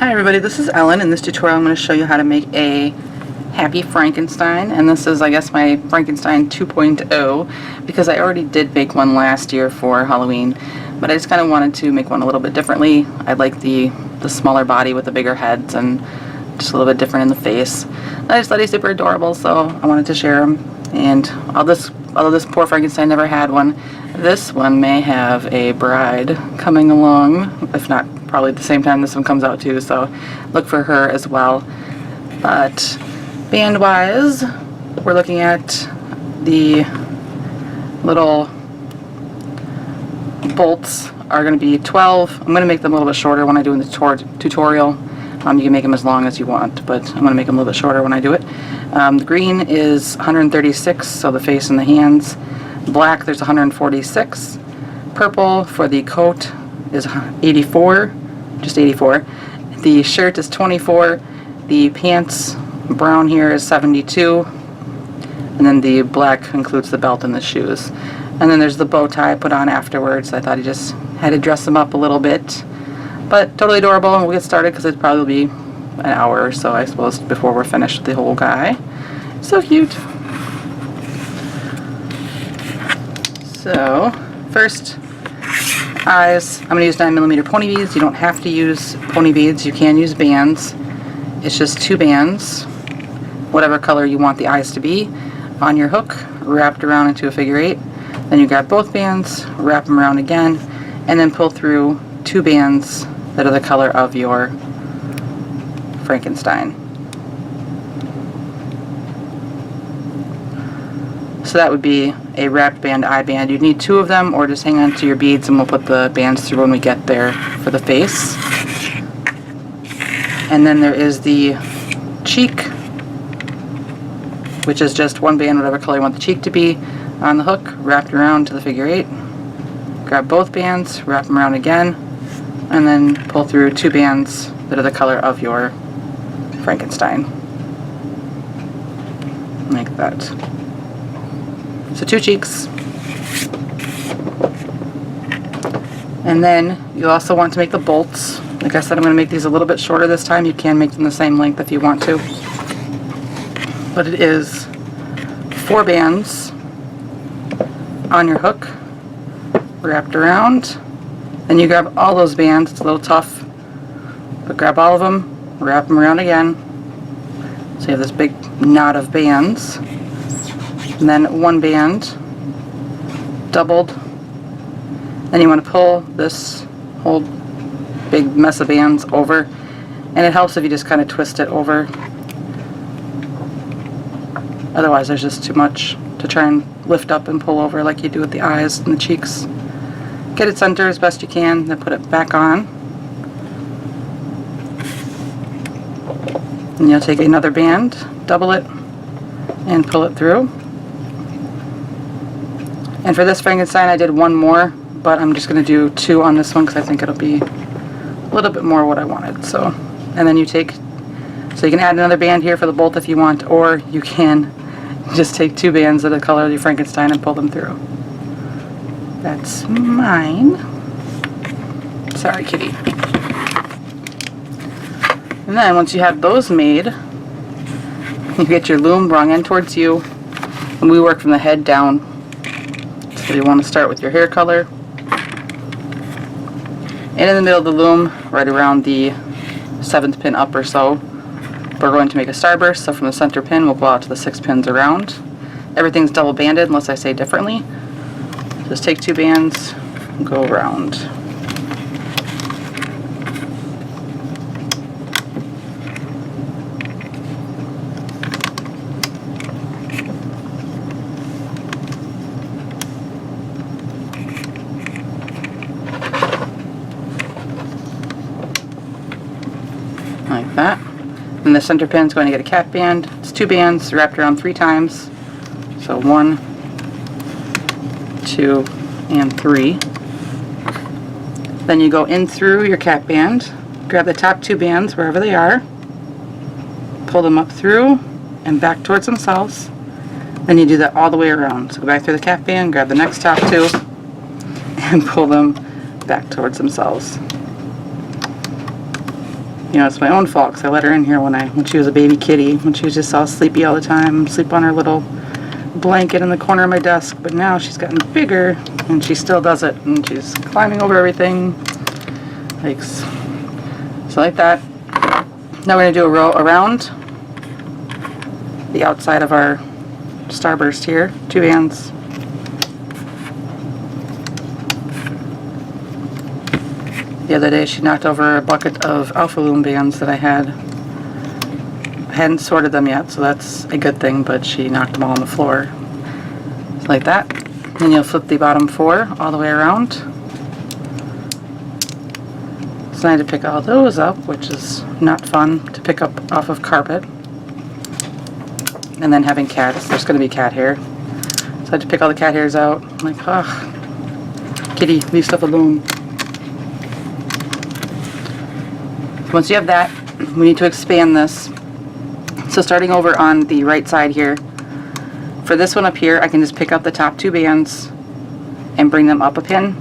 Hi everybody, this is Ellen. In this tutorial I'm going to show you how to make a happy Frankenstein, and this is I guess my Frankenstein 2.0 because I already did make one last year for Halloween, but I just kind of wanted to make one a little bit differently. I like the smaller body with the bigger heads and just a little bit different in the face. I just thought he's super adorable, so I wanted to share him. And although this poor Frankenstein never had one, this one may have a bride coming along, if not probably at the same time this one comes out too, so look for her as well. But band wise, we're looking at the little bolts are going to be 12. I'm going to make them a little bit shorter when I do in the tutorial. You can make them as long as you want, but I'm going to make them a little bit shorter when I do it. The green is 136, so the face and the hands. Black, there's 146. Purple for the coat is 84, just 84. The shirt is 24. The pants, brown here, is 72. And then the black includes the belt and the shoes. And then there's the bow tie I put on afterwards. I thought I just had to dress them up a little bit. But totally adorable, and we'll get started because it'll probably be an hour or so, I suppose, before we're finished with the whole guy. So cute. So, first, eyes. I'm going to use 9mm pony beads. You don't have to use pony beads. You can use bands. It's just 2 bands, whatever color you want the eyes to be, on your hook, wrapped around into a figure 8. Then you grab both bands, wrap them around again, and then pull through 2 bands that are the color of your Frankenstein. So that would be a wrapped band, eye band. You'd need 2 of them, or just hang on to your beads and we'll put the bands through when we get there for the face. And then there is the cheek, which is just 1 band, whatever color you want the cheek to be, on the hook, wrapped around to the figure 8. Grab both bands, wrap them around again, and then pull through 2 bands that are the color of your Frankenstein. Like that. So 2 cheeks. And then you also want to make the bolts. Like I said, I'm going to make these a little bit shorter this time. You can make them the same length if you want to. But it is 4 bands on your hook, wrapped around. Then you grab all those bands. It's a little tough, but grab all of them, wrap them around again. So you have this big knot of bands. And then 1 band, doubled. Then you want to pull this whole big mess of bands over. And it helps if you just kind of twist it over. Otherwise there's just too much to try and lift up and pull over like you do with the eyes and the cheeks. Get it centered as best you can, then put it back on. And you'll take another band, double it, and pull it through. And for this Frankenstein I did 1 more, but I'm just going to do 2 on this one because I think it'll be a little bit more what I wanted. So, and then you take, so you can add another band here for the bolt if you want, or you can just take 2 bands that are the color of your Frankenstein and pull them through. That's mine. Sorry, kitty. And then once you have those made, you get your loom wrong end towards you, and we work from the head down. So you want to start with your hair color. And in the middle of the loom, right around the 7th pin up or so, we're going to make a starburst. So from the center pin, we'll go out to the 6 pins around. Everything's double banded unless I say differently. Just take 2 bands and go around. Like that. And the center pin is going to get a cap band. It's 2 bands wrapped around 3 times. So 1, 2, and 3. Then you go in through your cap band, grab the top 2 bands wherever they are, pull them up through and back towards themselves. Then you do that all the way around. So go back through the cap band, grab the next top 2, and pull them back towards themselves. You know, it's my own fault because I let her in here when she was a baby kitty, when she was just all sleepy all the time, sleep on her little blanket in the corner of my desk. But now she's gotten bigger, and she still does it, and she's climbing over everything. So like that. Now we're going to do a row around the outside of our starburst here, 2 bands. The other day she knocked over a bucket of alpha loom bands that I had. I hadn't sorted them yet, so that's a good thing, but she knocked them all on the floor. So like that. Then you'll flip the bottom 4 all the way around. So I had to pick all those up, which is not fun to pick up off of carpet. And then having cats, there's going to be cat hair. So I had to pick all the cat hairs out. I'm like, ugh, kitty, leave stuff alone. Once you have that, we need to expand this. So starting over on the right side here, for this one up here, I can just pick up the top 2 bands and bring them up a pin.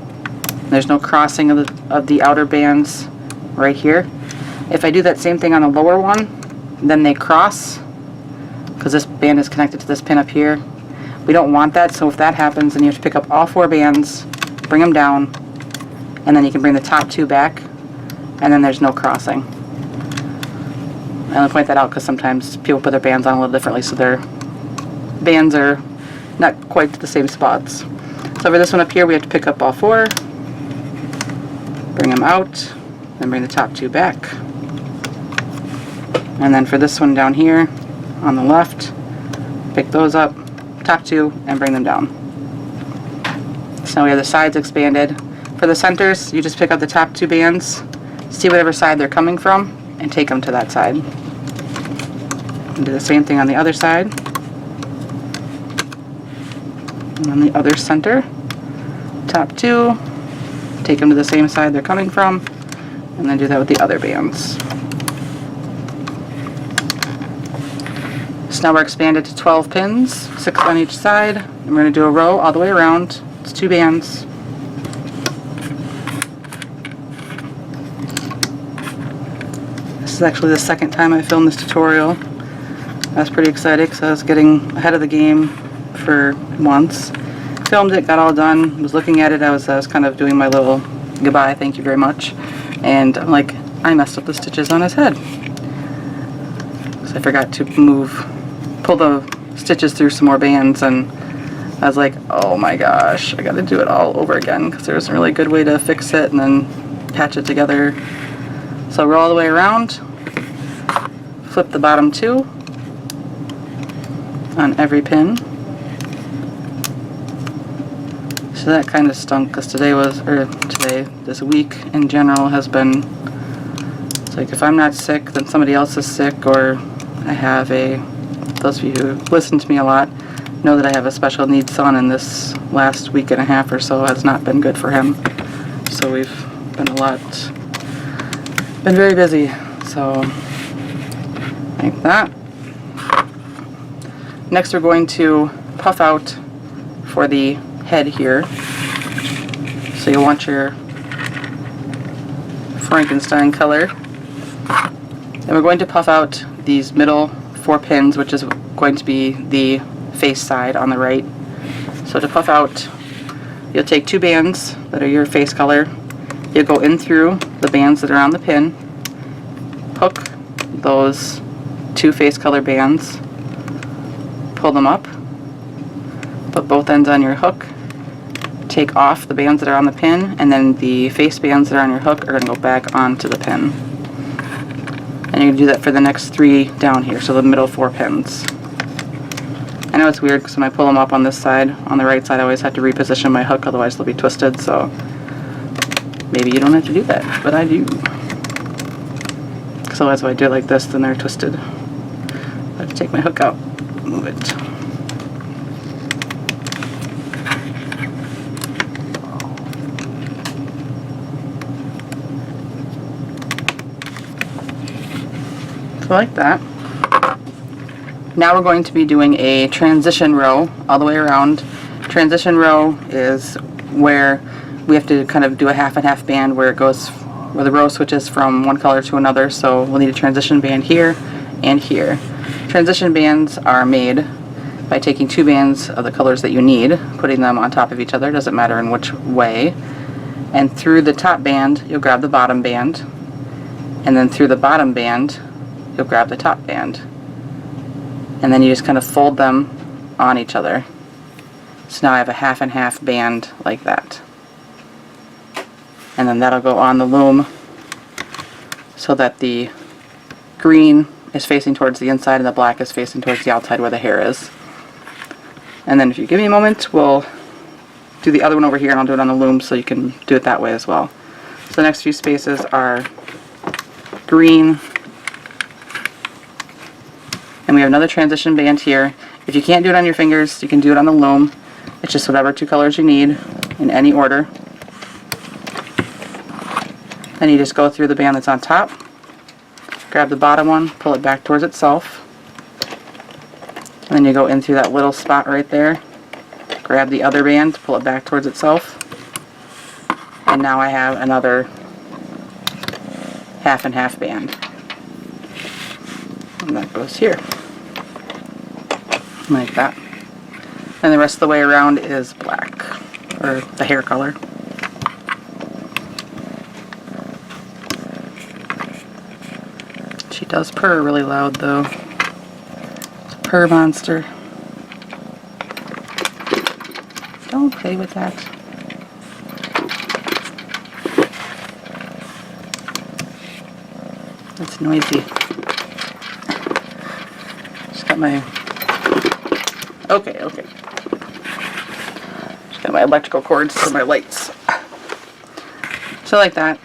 There's no crossing of the outer bands right here. If I do that same thing on the lower one, then they cross, because this band is connected to this pin up here. We don't want that, so if that happens, then you have to pick up all 4 bands, bring them down, and then you can bring the top 2 back, and then there's no crossing. I only point that out because sometimes people put their bands on a little differently, so their bands are not quite the same spots. So for this one up here, we have to pick up all 4, bring them out, and bring the top 2 back. And then for this one down here on the left, pick those up, top 2, and bring them down. So now we have the sides expanded. For the centers, you just pick up the top 2 bands, see whatever side they're coming from, and take them to that side. And do the same thing on the other side. And on the other center, top 2, take them to the same side they're coming from, and then do that with the other bands. So now we're expanded to 12 pins, 6 on each side, and we're going to do a row all the way around. It's 2 bands. This is actually the second time I filmed this tutorial. I was pretty excited because I was getting ahead of the game for once. Filmed it, got all done, was looking at it, I was kind of doing my little goodbye, thank you very much, and I'm like, I messed up the stitches on his head. So I forgot to pull the stitches through some more bands, and I was like, oh my gosh, I gotta do it all over again because there was a really good way to fix it and then patch it together. So roll all the way around, flip the bottom 2 on every pin. So that kind of stunk because this week in general has been, it's like if I'm not sick, then somebody else is sick, or I have those of you who listen to me a lot know that I have a special needs son, and this last week and a half or so has not been good for him. So we've been very busy, so like that. Next we're going to puff out for the head here. So you'll want your Frankenstein color. And we're going to puff out these middle 4 pins, which is going to be the face side on the right. So to puff out, you'll take 2 bands that are your face color. You'll go in through the bands that are on the pin, hook those 2 face color bands, pull them up, put both ends on your hook, take off the bands that are on the pin, and then the face bands that are on your hook are going to go back onto the pin. And you're going to do that for the next 3 down here, so the middle 4 pins. I know it's weird because when I pull them up on this side, on the right side, I always have to reposition my hook, otherwise they'll be twisted, so maybe you don't have to do that, but I do. Because otherwise if I do it like this, then they're twisted. I have to take my hook out, move it. Like that. Now we're going to be doing a transition row all the way around. Transition row is where we have to kind of do a half and half band where it goes where the row switches from one color to another, so we'll need a transition band here and here. Transition bands are made by taking two bands of the colors that you need, putting them on top of each other, doesn't matter in which way, and through the top band you'll grab the bottom band, and then through the bottom band you'll grab the top band, and then you just kind of fold them on each other. So now I have a half and half band like that. And then that'll go on the loom so that the green is facing towards the inside and the black is facing towards the outside where the hair is. And then if you give me a moment, we'll do the other one over here and I'll do it on the loom so you can do it that way as well. So the next few spaces are green, and we have another transition band here. If you can't do it on your fingers, you can do it on the loom. It's just whatever two colors you need in any order. Then you just go through the band that's on top, grab the bottom one, pull it back towards itself, and then you go in through that little spot right there, grab the other band, pull it back towards itself, and now I have another half and half band. And that goes here, like that. And the rest of the way around is black, or the hair color. She does purr really loud though. It's a purr monster. Don't play with that. It's noisy. Just got my... Okay. Just got my electrical cords for my lights. So like that.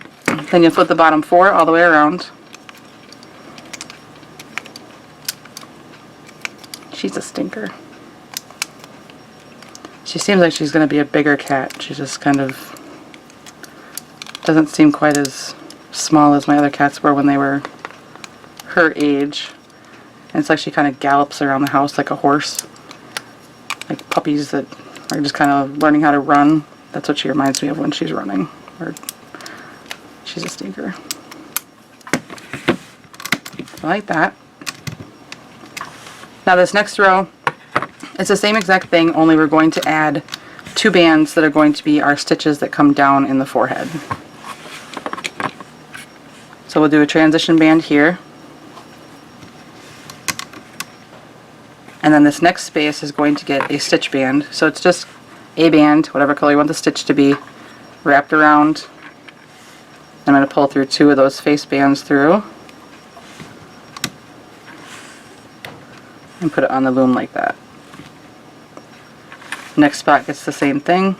Then you flip the bottom four all the way around. She's a stinker. She seems like she's going to be a bigger cat. She just kind of doesn't seem quite as small as my other cats were when they were her age. And it's like she kind of gallops around the house like a horse. Like puppies that are just kind of learning how to run. That's what she reminds me of when she's running. Or she's a stinker. Like that. Now this next row, it's the same exact thing, only we're going to add two bands that are going to be our stitches that come down in the forehead. So we'll do a transition band here. And then this next space is going to get a stitch band. So it's just a band, whatever color you want the stitch to be, wrapped around. I'm going to pull through two of those face bands through. And put it on the loom like that. Next spot gets the same thing.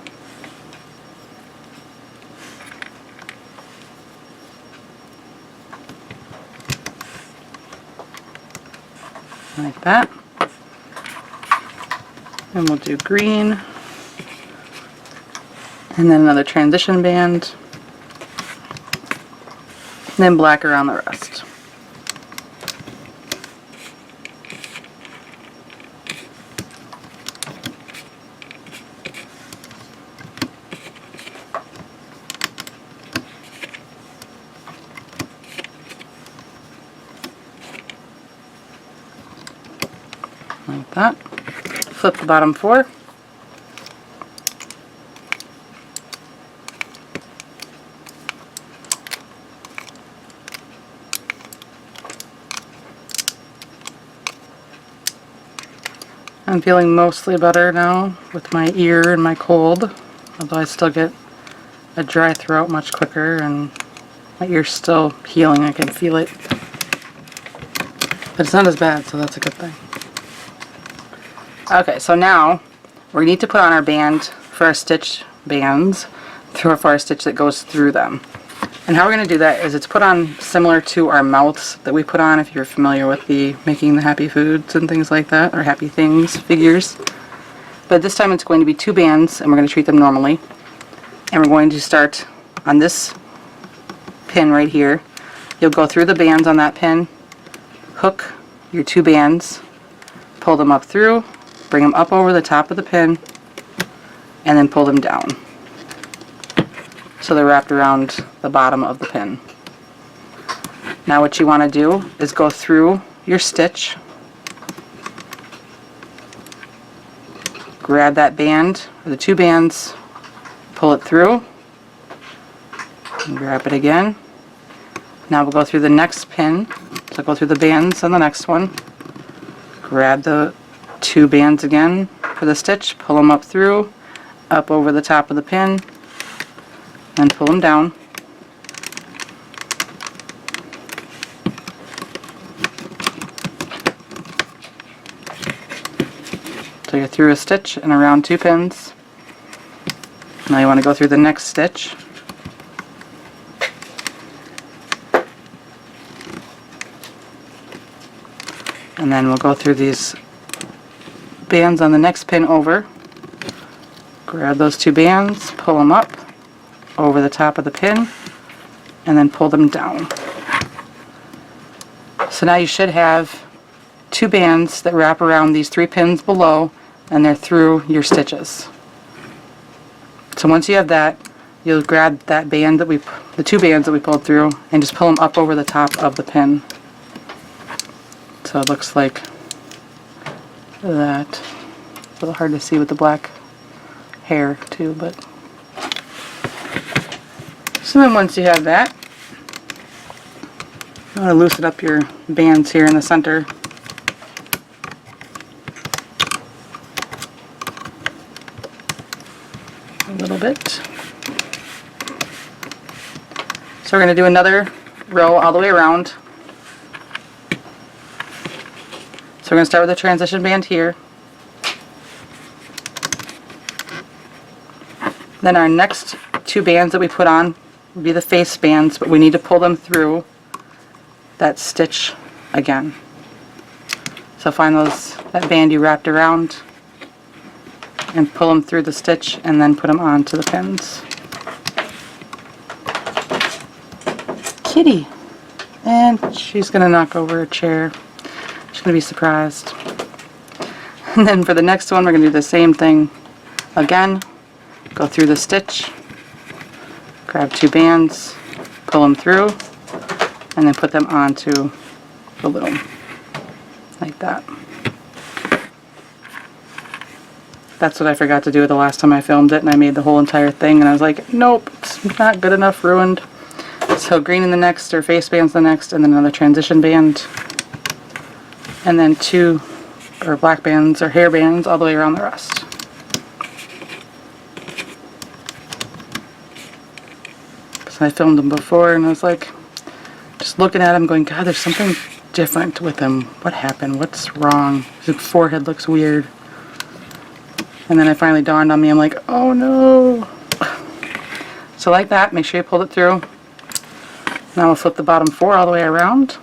Like that. And we'll do green. And then another transition band. And then black around the rest. Like that. Flip the bottom four. I'm feeling mostly better now with my ear and my cold, although I still get a dry throat much quicker and my ear's still healing. I can feel it. But it's not as bad, so that's a good thing. Okay, so now we need to put on our band for our stitch bands for our stitch that goes through them. And how we're going to do that is it's put on similar to our mouths that we put on if you're familiar with the making the happy foods and things like that, or happy things figures. But this time it's going to be two bands and we're going to treat them normally. And we're going to start on this pin right here. You'll go through the bands on that pin, hook your two bands, pull them up through, bring them up over the top of the pin, and then pull them down. so they're wrapped around the bottom of the pin. Now what you want to do is go through your stitch, grab that band, or the two bands, pull it through, and grab it again. Now we'll go through the next pin, so go through the bands on the next one, grab the two bands again for the stitch, pull them up through, up over the top of the pin, and pull them down. So you're through a stitch and around two pins. Now you want to go through the next stitch. And then we'll go through these bands on the next pin over. Grab those two bands, pull them up over the top of the pin, and then pull them down. So now you should have two bands that wrap around these three pins below, and they're through your stitches. So once you have that, you'll grab that band that the two bands that we pulled through, and just pull them up over the top of the pin. So it looks like that. It's a little hard to see with the black hair too, but so then once you have that, you want to loosen up your bands here in the center. A little bit. So we're going to do another row all the way around. So we're going to start with the transition band here. Then our next two bands that we put on will be the face bands, but we need to pull them through that stitch again. So find that band you wrapped around and pull them through the stitch and then put them onto the pins. Kitty! And she's going to knock over a chair. She's going to be surprised. And then for the next one we're going to do the same thing again. Go through the stitch, grab two bands, pull them through, and then put them onto the loom, like that. That's what I forgot to do the last time I filmed it, and I made the whole entire thing, and I was like, nope, it's not good enough, ruined. So green in the next, or face bands the next, and then another transition band, and then two black bands or hair bands all the way around the rest. So I filmed them before, and I was like, just looking at him going, God, there's something different with him. What happened? What's wrong? His forehead looks weird. And then it finally dawned on me, I'm like, oh no. So like that, make sure you pulled it through. Now we'll flip the bottom four all the way around.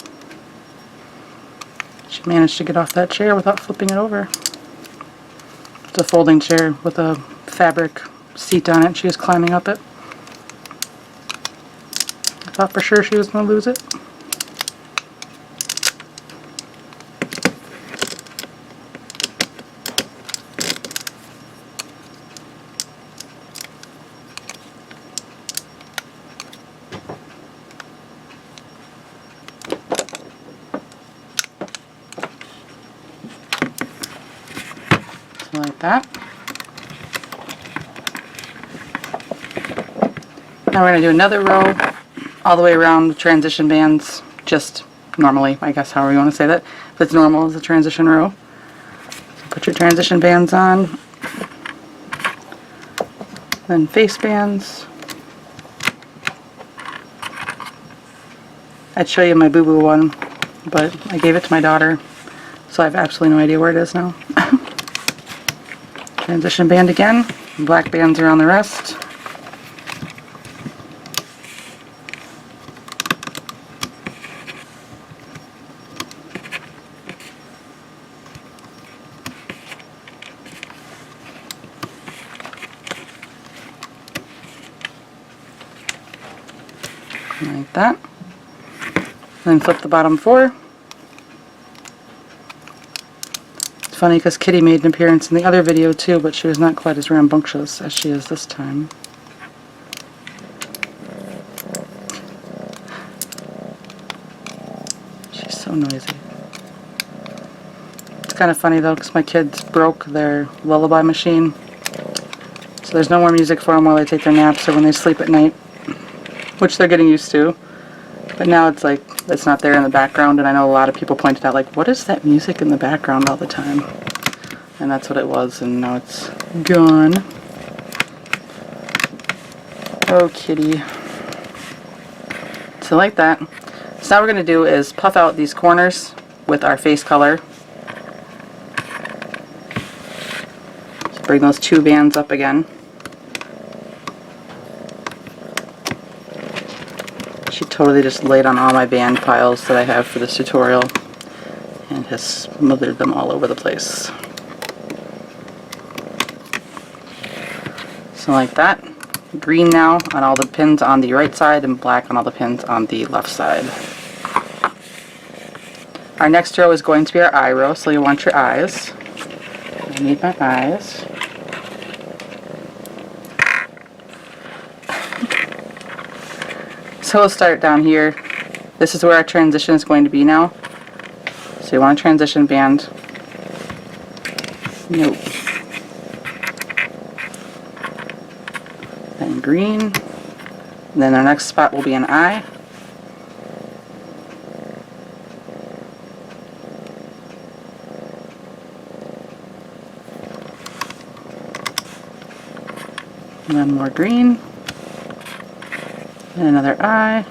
She managed to get off that chair without flipping it over. It's a folding chair with a fabric seat on it. She was climbing up it. I thought for sure she was going to lose it. So like that. Now we're going to do another row all the way around with transition bands, just normally, I guess, however you want to say that. If it's normal, it's a transition row. So put your transition bands on, then face bands. I'd show you my boo-boo one, but I gave it to my daughter, so I have absolutely no idea where it is now. Transition band again, black bands around the rest. Like that. Then flip the bottom four. It's funny because Kitty made an appearance in the other video too, but she was not quite as rambunctious as she is this time. So noisy. It's kind of funny though, because my kids broke their lullaby machine. So there's no more music for them while they take their naps or when they sleep at night, which they're getting used to. But now it's like, it's not there in the background, and I know a lot of people pointed out, like, what is that music in the background all the time? And that's what it was, and now it's gone. Oh, kitty. So like that. So now what we're going to do is puff out these corners with our face color. So bring those two bands up again. She totally just laid on all my band piles that I have for this tutorial and has smothered them all over the place. So like that. Green now on all the pins on the right side and black on all the pins on the left side. Our next row is going to be our eye row, so you want your eyes. I need my eyes. So we'll start down here. This is where our transition is going to be now. So you want a transition band. Nope. Then green. And then our next spot will be an eye. And then more green. And another eye.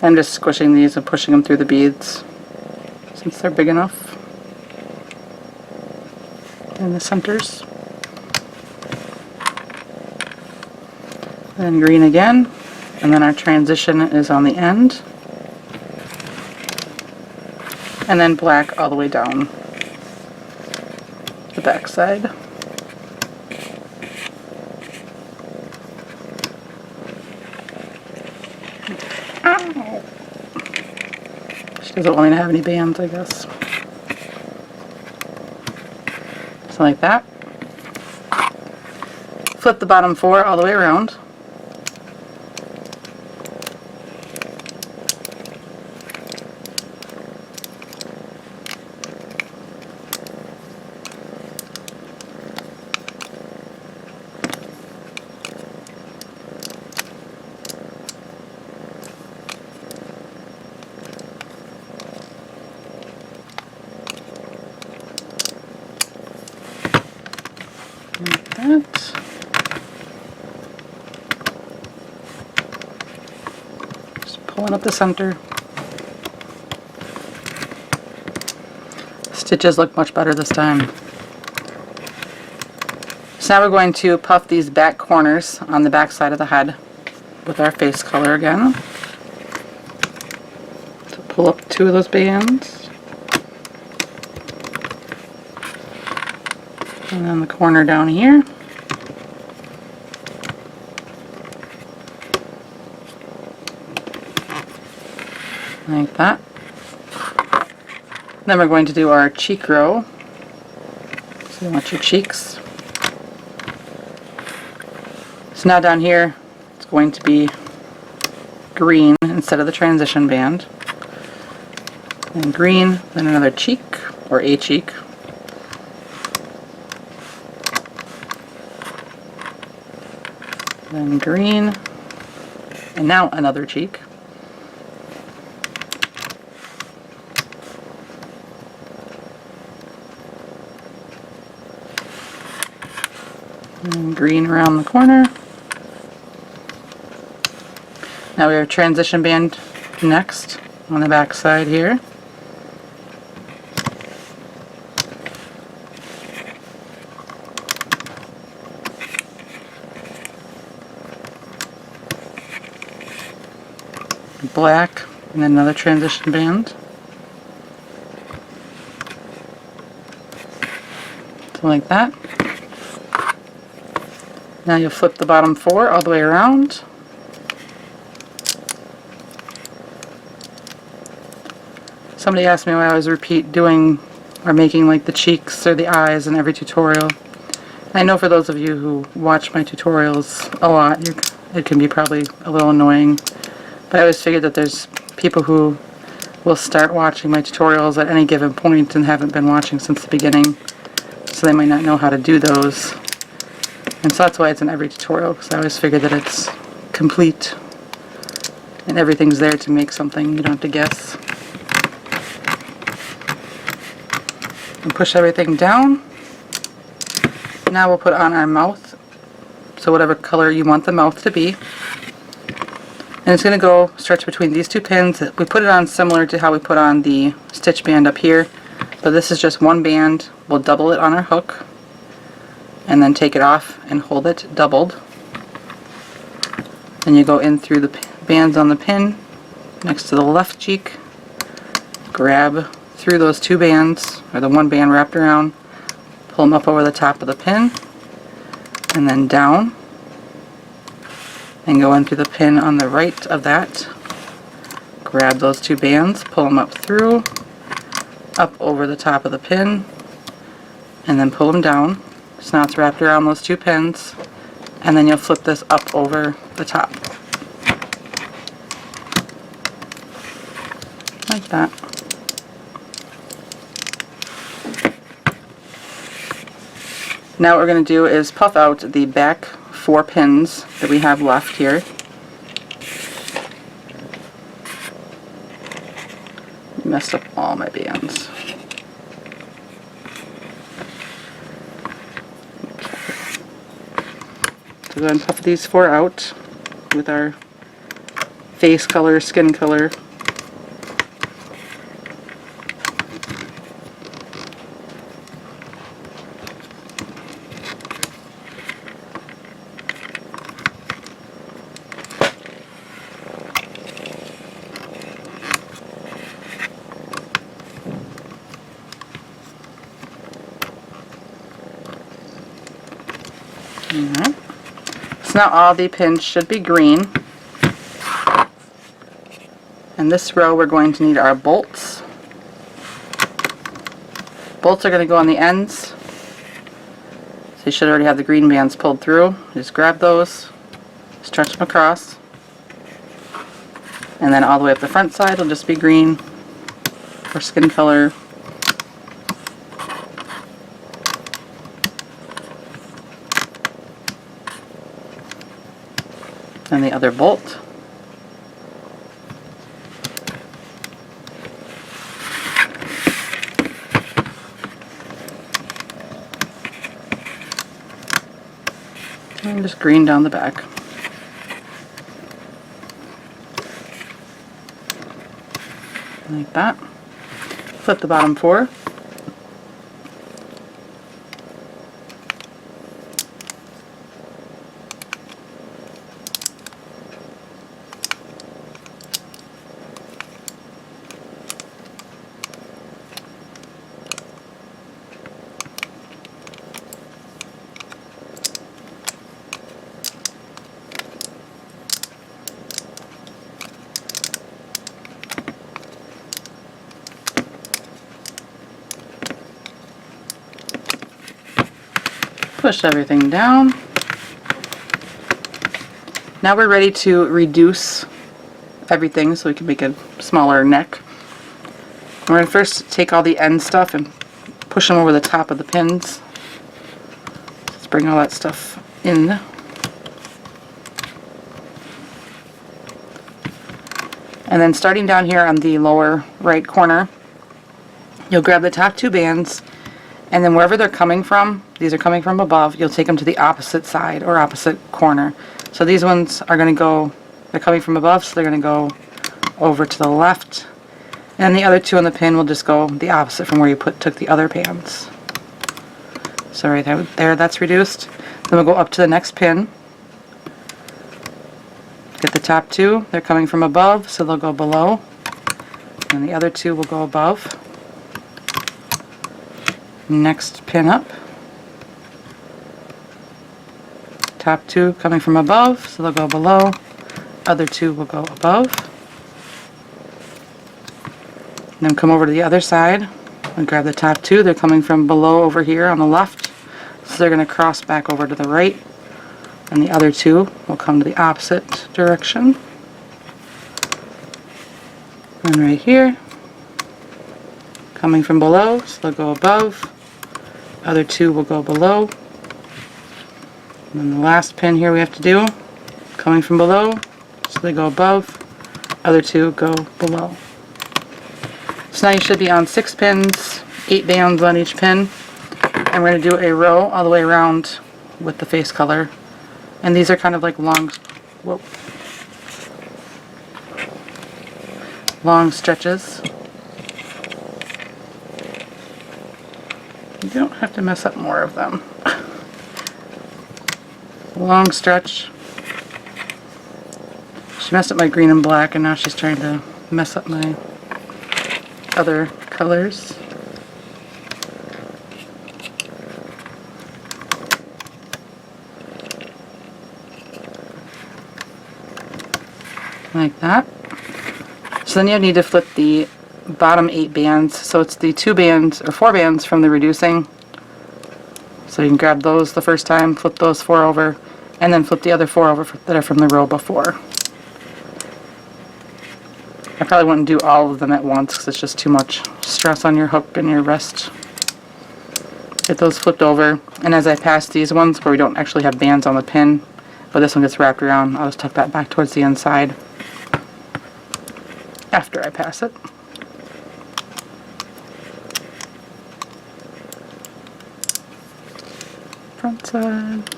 I'm just squishing these and pushing them through the beads since they're big enough. And the centers. And green again. And then our transition is on the end. And then black all the way down the back side. She doesn't want me to have any bands, I guess. So like that. Flip the bottom four all the way around. Like that. Just pulling up the center. Stitches look much better this time. So now we're going to puff these back corners on the back side of the head with our face color again. So pull up two of those bands. And then the corner down here. Like that. Then we're going to do our cheek row. So you want your cheeks. So now down here, it's going to be green instead of the transition band. And green, then another cheek, or a cheek. Then green, and now another cheek. And green around the corner. Now we have transition band next on the back side here. Black, and then another transition band. So like that. Now you'll flip the bottom four all the way around. Somebody asked me why I always repeat doing or making like the cheeks or the eyes in every tutorial. I know for those of you who watch my tutorials a lot, it can be probably a little annoying. But I always figured that there's people who will start watching my tutorials at any given point and haven't been watching since the beginning, so they might not know how to do those. And so that's why it's in every tutorial, because I always figure that it's complete and everything's there to make something. You don't have to guess. And push everything down. Now we'll put on our mouth, so whatever color you want the mouth to be. And it's going to go stretch between these two pins. We put it on similar to how we put on the stitch band up here, but this is just one band. We'll double it on our hook and then take it off and hold it doubled. Then you go in through the bands on the pin next to the left cheek, grab through those two bands, or the one band wrapped around, pull them up over the top of the pin, and then down, and go in through the pin on the right of that. Grab those two bands, pull them up through, up over the top of the pin, and then pull them down. So now it's wrapped around those two pins, and then you'll flip this up over the top. Like that. Now what we're going to do is puff out the back 4 pins that we have left here. Messed up all my bands. So go ahead and puff these 4 out with our face color, skin color. Alright. So now all the pins should be green. And this row we're going to need our bolts. Bolts are going to go on the ends. So you should already have the green bands pulled through. Just grab those, stretch them across, and then all the way up the front side will just be green or skin color. And the other bolt. And just green down the back. Like that. Flip the bottom 4. Push everything down. Now we're ready to reduce everything so we can make a smaller neck. We're going to first take all the end stuff and push them over the top of the pins. Let's bring all that stuff in. And then starting down here on the lower right corner, you'll grab the top 2 bands, and then wherever they're coming from, these are coming from above, you'll take them to the opposite side or opposite corner. So these ones are going to go, they're coming from above, so they're going to go over to the left. And the other 2 on the pin will just go the opposite from where you took the other bands. So right there, that's reduced. Then we'll go up to the next pin. Get the top 2, they're coming from above, so they'll go below. And the other 2 will go above. Next pin up. Top 2 coming from above, so they'll go below. Other 2 will go above. And then come over to the other side and grab the top 2. They're coming from below over here on the left, so they're going to cross back over to the right. And the other 2 will come to the opposite direction. And right here, coming from below, so they'll go above. Other two will go below. And then the last pin here we have to do, coming from below, so they go above. Other two go below. So now you should be on 6 pins, 8 bands on each pin. And we're going to do a row all the way around with the face color. And these are kind of like long stretches. You don't have to mess up more of them. Long stretch. She messed up my green and black, and now she's trying to mess up my other colors. Like that. So then you need to flip the bottom 8 bands. So it's the 2 bands or 4 bands from the reducing. So you can grab those the first time, flip those 4 over, and then flip the other 4 over that are from the row before. I probably wouldn't do all of them at once because it's just too much stress on your hook and your wrist. Get those flipped over, and as I pass these ones where we don't actually have bands on the pin, but this one gets wrapped around, I'll just tuck that back towards the inside after I pass it. Front side.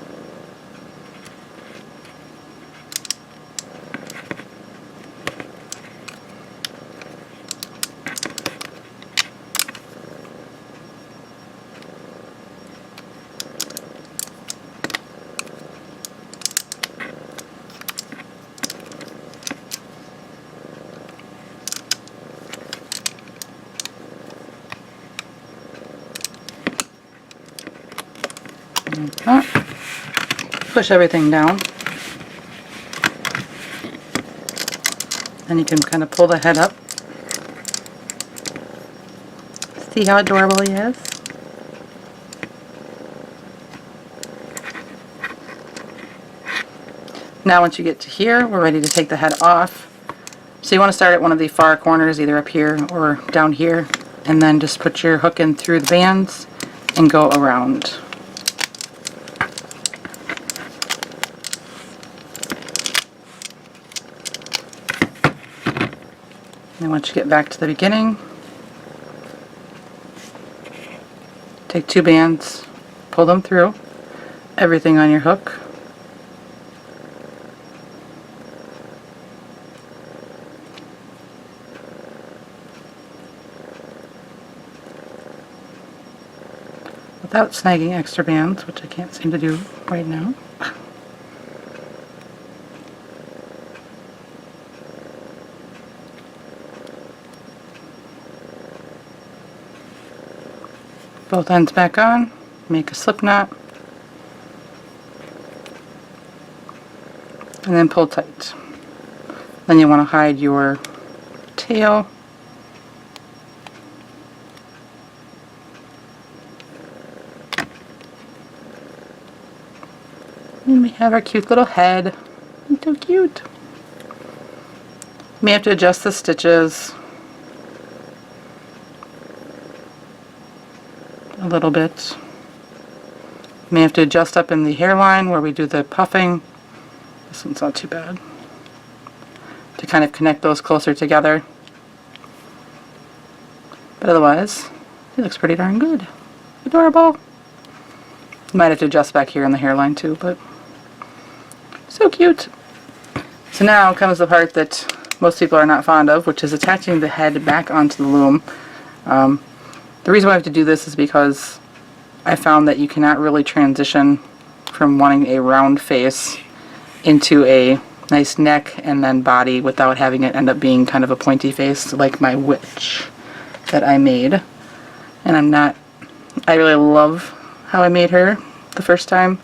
Like that. Push everything down. Then you can kind of pull the head up. See how adorable he is? Now once you get to here, we're ready to take the head off. So you want to start at one of the far corners, either up here or down here, and then just put your hook in through the bands and go around. And once you get back to the beginning, take 2 bands, pull them through, everything on your hook. Without snagging extra bands, which I can't seem to do right now. Both ends back on, make a slip knot, and then pull tight. Then you want to hide your tail. And we have our cute little head. He's so cute. You may have to adjust the stitches a little bit. May have to adjust up in the hairline where we do the puffing. This one's not too bad. To kind of connect those closer together. But otherwise, he looks pretty darn good. Adorable. You might have to adjust back here in the hairline too, but so cute. So now comes the part that most people are not fond of, which is attaching the head back onto the loom. The reason why I have to do this is because I found that you cannot really transition from wanting a round face into a nice neck and then body without having it end up being kind of a pointy face like my witch that I made. And I really love how I made her the first time,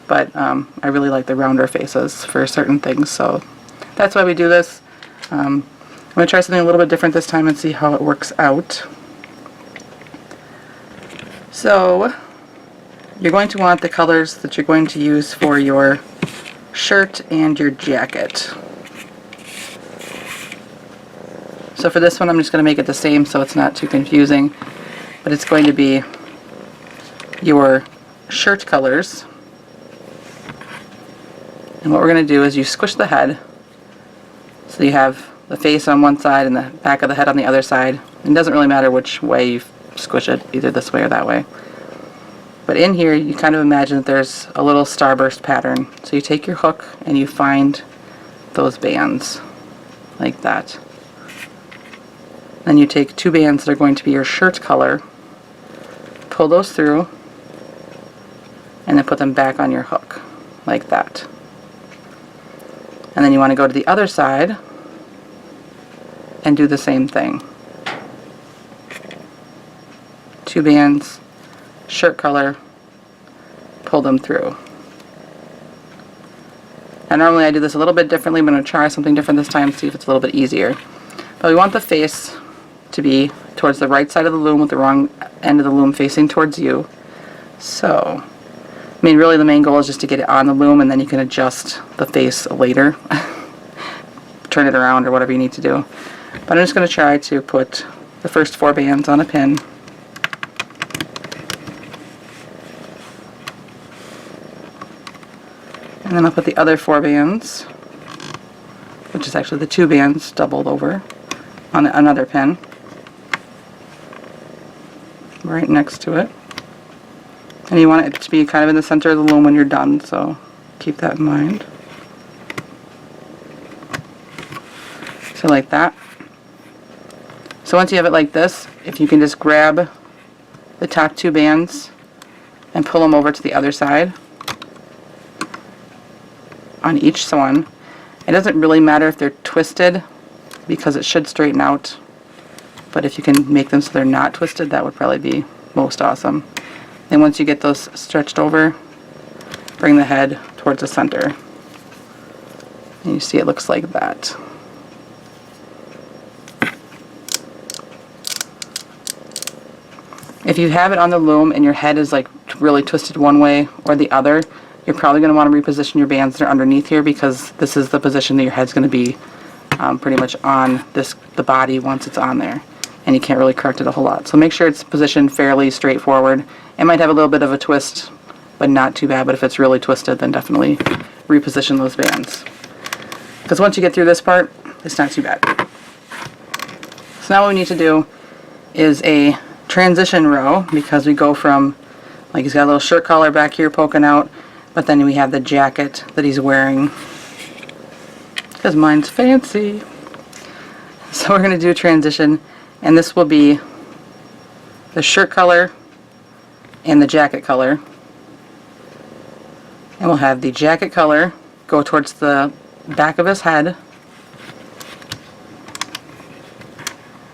but I really like the rounder faces for certain things, so that's why we do this. I'm going to try something a little bit different this time and see how it works out. So you're going to want the colors that you're going to use for your shirt and your jacket. So for this one, I'm just going to make it the same so it's not too confusing, but it's going to be your shirt colors. And what we're going to do is you squish the head, so you have the face on one side and the back of the head on the other side. It doesn't really matter which way you squish it, either this way or that way. But in here, you kind of imagine that there's a little starburst pattern. So you take your hook and you find those bands, like that. Then you take 2 bands that are going to be your shirt color, pull those through, and then put them back on your hook, like that. And then you want to go to the other side and do the same thing. 2 bands, shirt color, pull them through. And normally I do this a little bit differently. I'm going to try something different this time, see if it's a little bit easier. But we want the face to be towards the right side of the loom with the wrong end of the loom facing towards you. So, I mean, really the main goal is just to get it on the loom, and then you can adjust the face later. Turn it around or whatever you need to do. But I'm just going to try to put the first 4 bands on a pin. And then I'll put the other 4 bands, which is actually the 2 bands doubled over, on another pin right next to it. And you want it to be kind of in the center of the loom when you're done, so keep that in mind. So like that. So once you have it like this, if you can just grab the top 2 bands and pull them over to the other side on each one. It doesn't really matter if they're twisted because it should straighten out, but if you can make them so they're not twisted, that would probably be most awesome. Then once you get those stretched over, bring the head towards the center. And you see it looks like that. If you have it on the loom and your head is like really twisted one way or the other, you're probably going to want to reposition your bands that are underneath here, because this is the position that your head's going to be pretty much on the body once it's on there, and you can't really correct it a whole lot. So make sure it's positioned fairly straightforward. It might have a little bit of a twist, but not too bad. But if it's really twisted, then definitely reposition those bands, because once you get through this part, it's not too bad. So now what we need to do is a transition row, because we go from, like, he's got a little shirt collar back here poking out, but then we have the jacket that he's wearing, because mine's fancy. So we're going to do a transition, and this will be the shirt color and the jacket color. And we'll have the jacket color go towards the back of his head,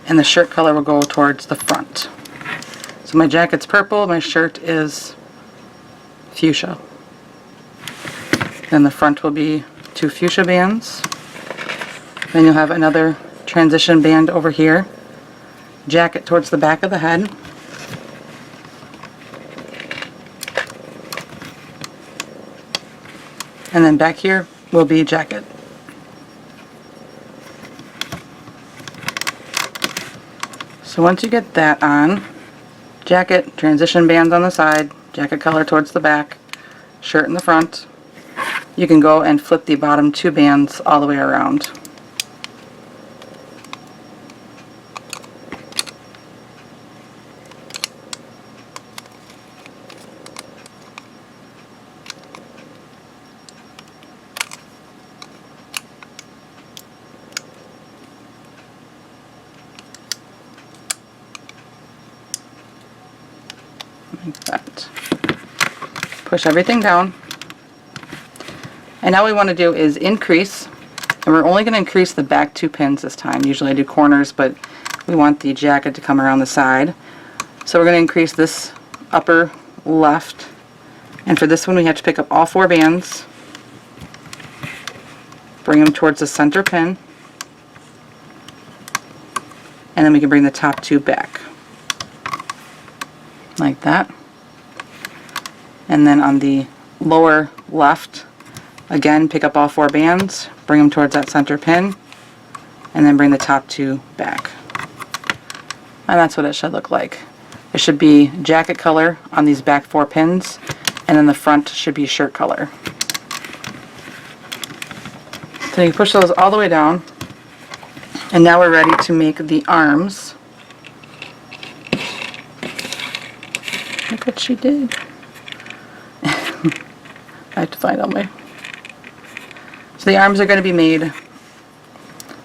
and the shirt color will go towards the front. So my jacket's purple, my shirt is fuchsia. Then the front will be 2 fuchsia bands. Then you'll have another transition band over here. Jacket towards the back of the head. And then back here will be jacket. So once you get that on, jacket, transition bands on the side, jacket color towards the back, shirt in the front, you can go and flip the bottom 2 bands all the way around. Like that. Push everything down. And now what we want to do is increase, and we're only going to increase the back 2 pins this time. Usually I do corners, but we want the jacket to come around the side. So we're going to increase this upper left, and for this one we have to pick up all 4 bands, bring them towards the center pin, and then we can bring the top 2 back, like that. And then on the lower left, again, pick up all 4 bands, bring them towards that center pin, and then bring the top 2 back. And that's what it should look like. It should be jacket color on these back 4 pins, and then the front should be shirt color. So you push those all the way down, and now we're ready to make the arms. Look what she did. I have to find out my... So the arms are going to be made.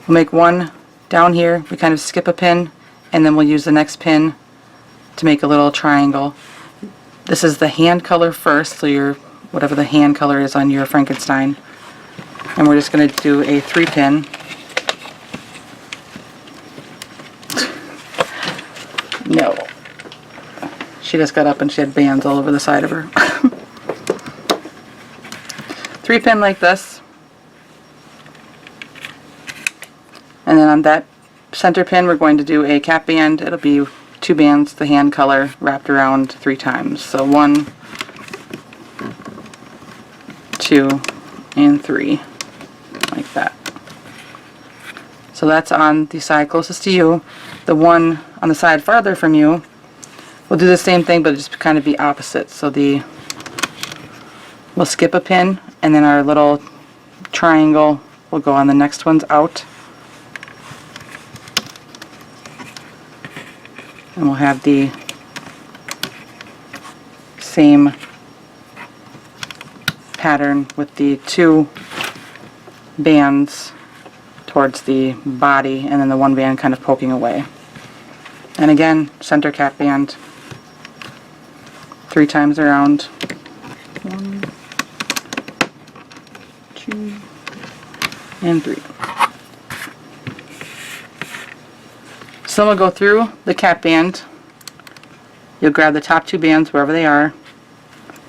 We'll make one down here. We kind of skip a pin, and then we'll use the next pin to make a little triangle. This is the hand color first, so your whatever the hand color is on your Frankenstein. And we're just going to do a 3-pin. No. She just got up and she had bands all over the side of her. 3-pin like this. And then on that center pin we're going to do a cap band. It'll be 2 bands, the hand color, wrapped around 3 times. So 1, 2, and 3. Like that. So that's on the side closest to you. The one on the side farther from you, we'll do the same thing, but just kind of be opposite. So we'll skip a pin, and then our little triangle will go on the next ones out. And we'll have the same pattern with the 2 bands towards the body, and then the 1 band kind of poking away. And again, center cap band 3 times around. 1, 2, and 3. So we'll go through the cap band. You'll grab the top 2 bands wherever they are,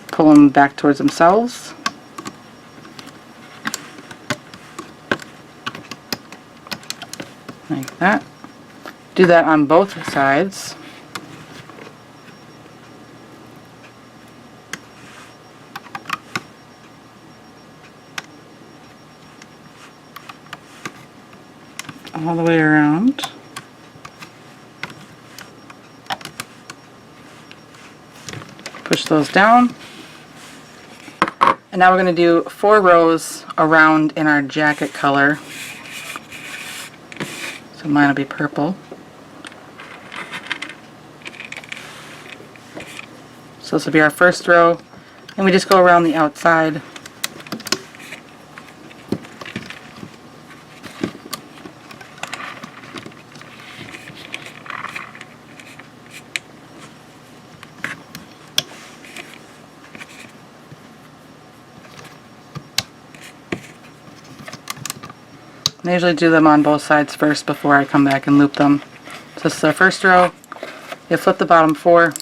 pull them back towards themselves. Like that. Do that on both sides. All the way around. Push those down. And now we're going to do 4 rows around in our jacket color. So mine will be purple. So this will be our first row, and we just go around the outside. I usually do them on both sides first before I come back and loop them. So this is our first row. You flip the bottom 4.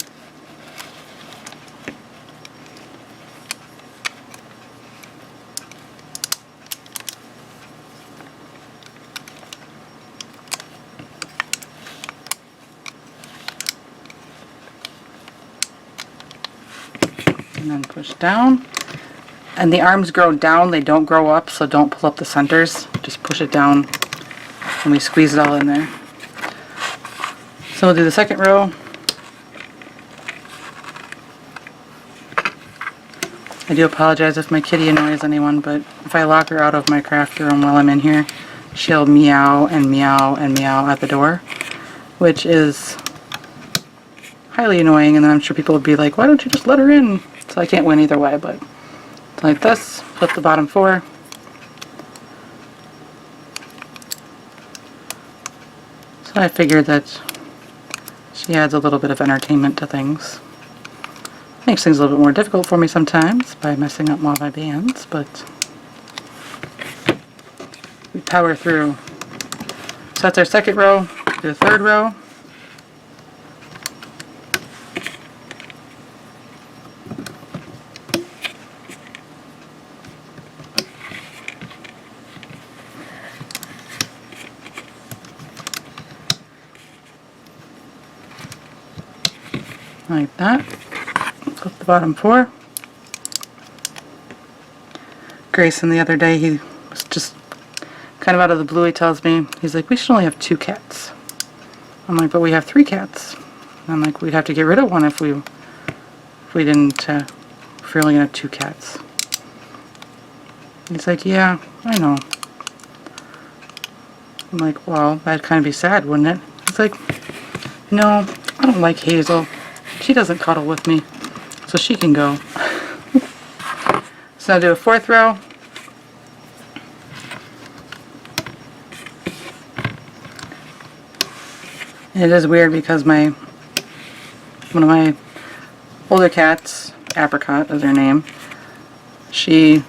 And then push down. And the arms grow down, they don't grow up, so don't pull up the centers. Just push it down and we squeeze it all in there. So we'll do the second row. I do apologize if my kitty annoys anyone, but if I lock her out of my craft room while I'm in here, she'll meow and meow and meow at the door, which is highly annoying, and then I'm sure people would be like, why don't you just let her in? So I can't win either way, but like this, flip the bottom 4. So I figured that she adds a little bit of entertainment to things. Makes things a little bit more difficult for me sometimes by messing up all my bands, but we power through. So that's our second row. Do the third row. Like that. Flip the bottom 4. Grayson the other day, he was just kind of out of the blue, he tells me, he's like, we should only have 2 cats. I'm like, but we have 3 cats. I'm like, we'd have to get rid of one if we didn't, if we're only gonna have 2 cats. He's like, yeah, I know. I'm like, well, that'd kind of be sad, wouldn't it? He's like, no, I don't like Hazel. She doesn't cuddle with me, so she can go. So I'll do a 4th row. And it is weird because one of my older cats, Apricot is her name, she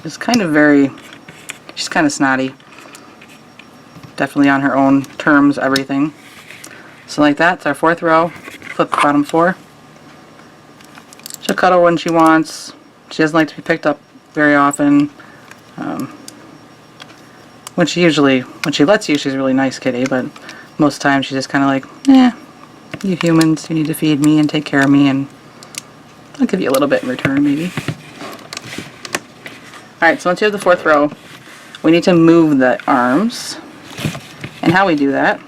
is kind of she's kind of snotty. Definitely on her own terms, everything. So like that's our 4th row. Flip the bottom 4. She'll cuddle when she wants. She doesn't like to be picked up very often. When she lets you, she's a really nice kitty, but most times she's just kind of like, eh, you humans, you need to feed me and take care of me, and I'll give you a little bit in return, maybe. Alright, so once you have the 4th row, we need to move the arms. And how we do that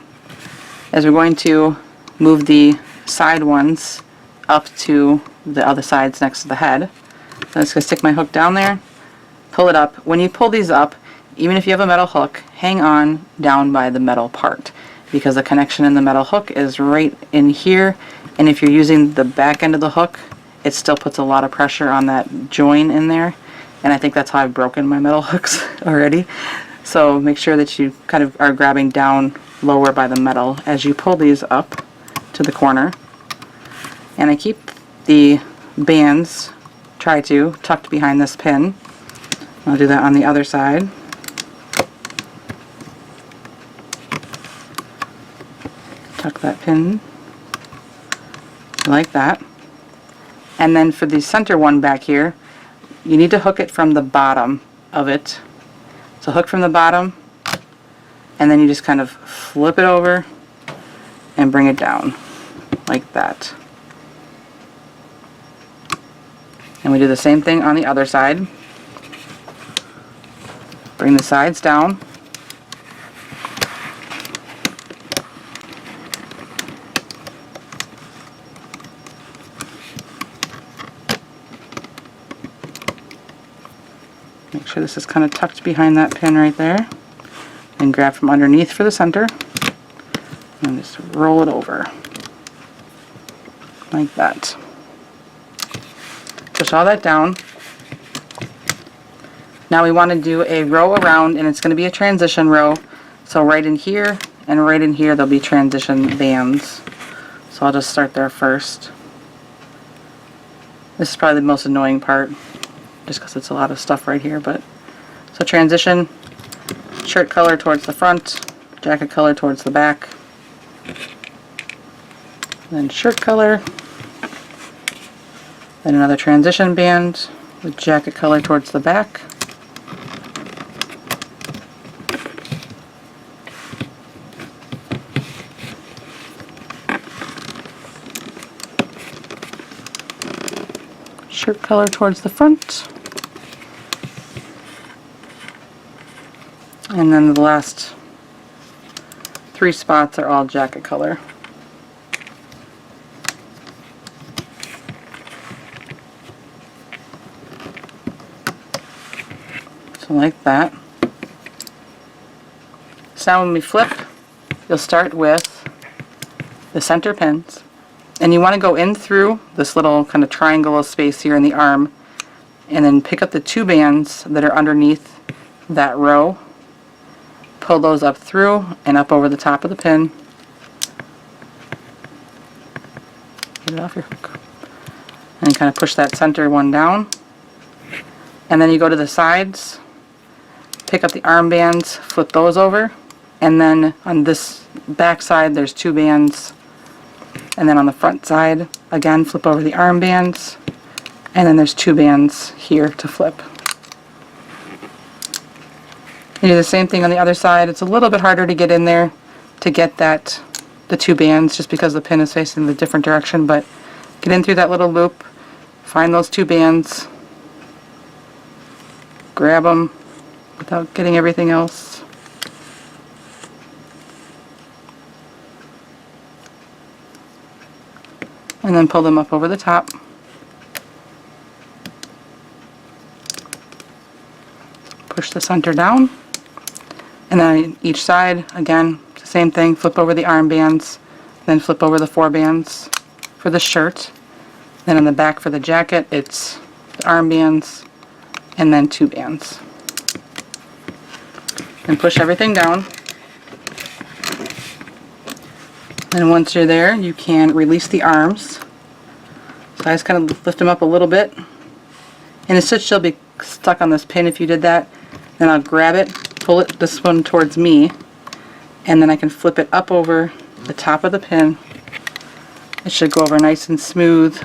is we're going to move the side ones up to the other sides next to the head. So I'm just going to stick my hook down there, pull it up. When you pull these up, even if you have a metal hook, hang on down by the metal part, because the connection in the metal hook is right in here, and if you're using the back end of the hook, it still puts a lot of pressure on that join in there, and I think that's how I've broken my metal hooks already. So make sure that you kind of are grabbing down lower by the metal as you pull these up to the corner. And I keep the bands, tucked behind this pin. I'll do that on the other side. Tuck that pin like that. And then for the center one back here, you need to hook it from the bottom of it. So hook from the bottom, and then you just kind of flip it over and bring it down like that. And we do the same thing on the other side. Bring the sides down. Make sure this is kind of tucked behind that pin right there. And grab from underneath for the center. And just roll it over. Like that. Push all that down. Now we want to do a row around, and it's going to be a transition row. So right in here and right in here there'll be transition bands. So I'll just start there first. This is probably the most annoying part, just because it's a lot of stuff right here. But so transition, shirt color towards the front, jacket color towards the back, then shirt color, then another transition band with jacket color towards the back, shirt color towards the front, and then the last 3 spots are all jacket color. So like that. So now when we flip, you'll start with the center pins. And you want to go in through this little kind of triangle of space here in the arm, and then pick up the 2 bands that are underneath that row, pull those up through and up over the top of the pin. Get it off your hook. And kind of push that center one down. And then you go to the sides, pick up the arm bands, flip those over, and then on this back side there's 2 bands. And then on the front side, again, flip over the arm bands, and then there's 2 bands here to flip. You do the same thing on the other side. It's a little bit harder to get in there to get the 2 bands, just because the pin is facing the different direction, but get in through that little loop, find those 2 bands, grab them without getting everything else, and then pull them up over the top. Push the center down, and then each side, again, the same thing, flip over the arm bands, then flip over the 4 bands for the shirt. Then on the back for the jacket, it's the arm bands, and then 2 bands. And push everything down. And once you're there, you can release the arms. So I just kind of lift them up a little bit. And it should still be stuck on this pin if you did that. Then I'll grab it, pull it this one towards me, and then I can flip it up over the top of the pin. It should go over nice and smooth.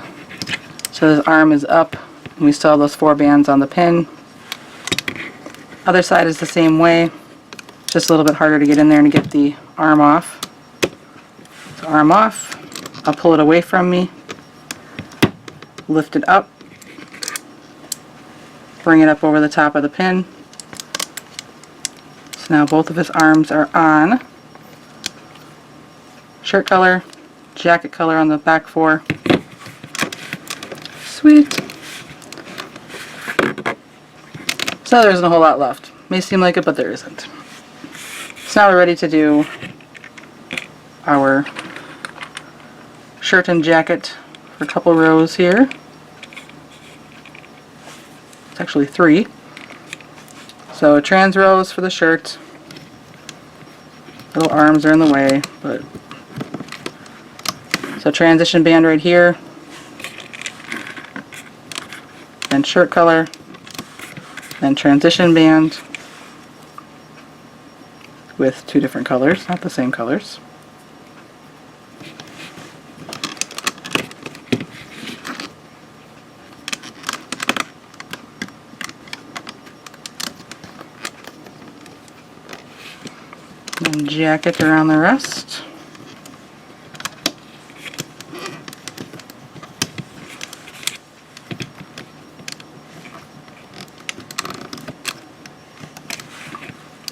So this arm is up, and we still have those 4 bands on the pin. Other side is the same way, just a little bit harder to get in there and get the arm off. So arm off, I'll pull it away from me, lift it up, bring it up over the top of the pin. So now both of his arms are on. Shirt color, jacket color on the back 4. Sweet. So there isn't a whole lot left. May seem like it, but there isn't. So now we're ready to do our shirt and jacket for a couple rows here. It's actually 3. So trans rows for the shirt. Little arms are in the way, but so transition band right here. Then shirt color. Then transition band with 2 different colors, not the same colors. And jacket around the rest.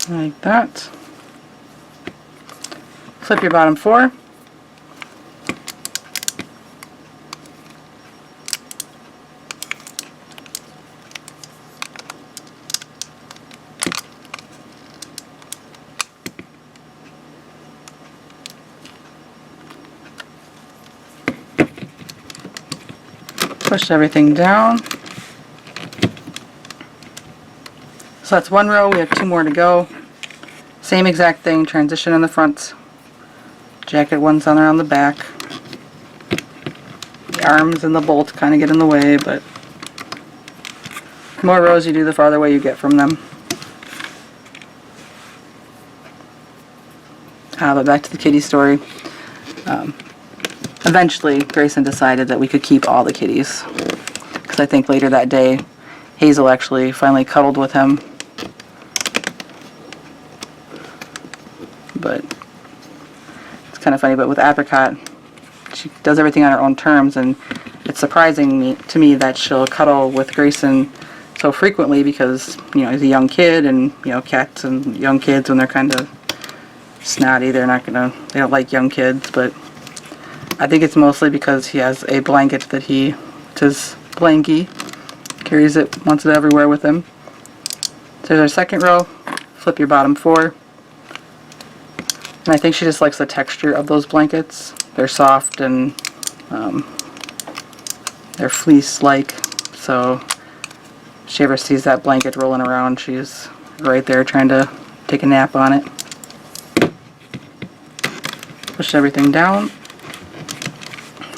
Like that. Flip your bottom 4. Push everything down. So that's 1 row, we have 2 more to go. Same exact thing, transition in the front, jacket ones on around the back. The arms and the bolt kind of get in the way, but the more rows you do, the farther away you get from them. But back to the kitty story. Eventually, Grayson decided that we could keep all the kitties, because I think later that day, Hazel actually finally cuddled with him. But it's kind of funny, but with Apricot, she does everything on her own terms, and it's surprising to me that she'll cuddle with Grayson so frequently, because, you know, he's a young kid, and, you know, cats and young kids, when they're kind of snotty, they don't like young kids. But I think it's mostly because he has a blanket that it's his blankie, carries it, wants it everywhere with him. So there's our second row, flip your bottom 4. And I think she just likes the texture of those blankets. They're soft and they're fleece-like, so if she ever sees that blanket rolling around, she's right there trying to take a nap on it. Push everything down.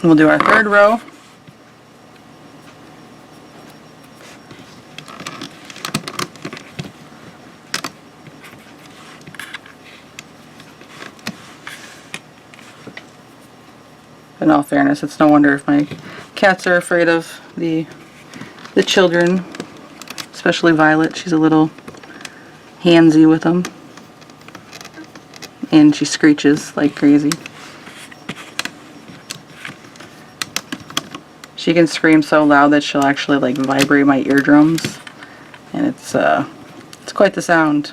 We'll do our 3rd row. In all fairness, it's no wonder if my cats are afraid of the children, especially Violet. She's a little handsy with them, and she screeches like crazy. She can scream so loud that she'll actually like vibrate my eardrums, and it's quite the sound.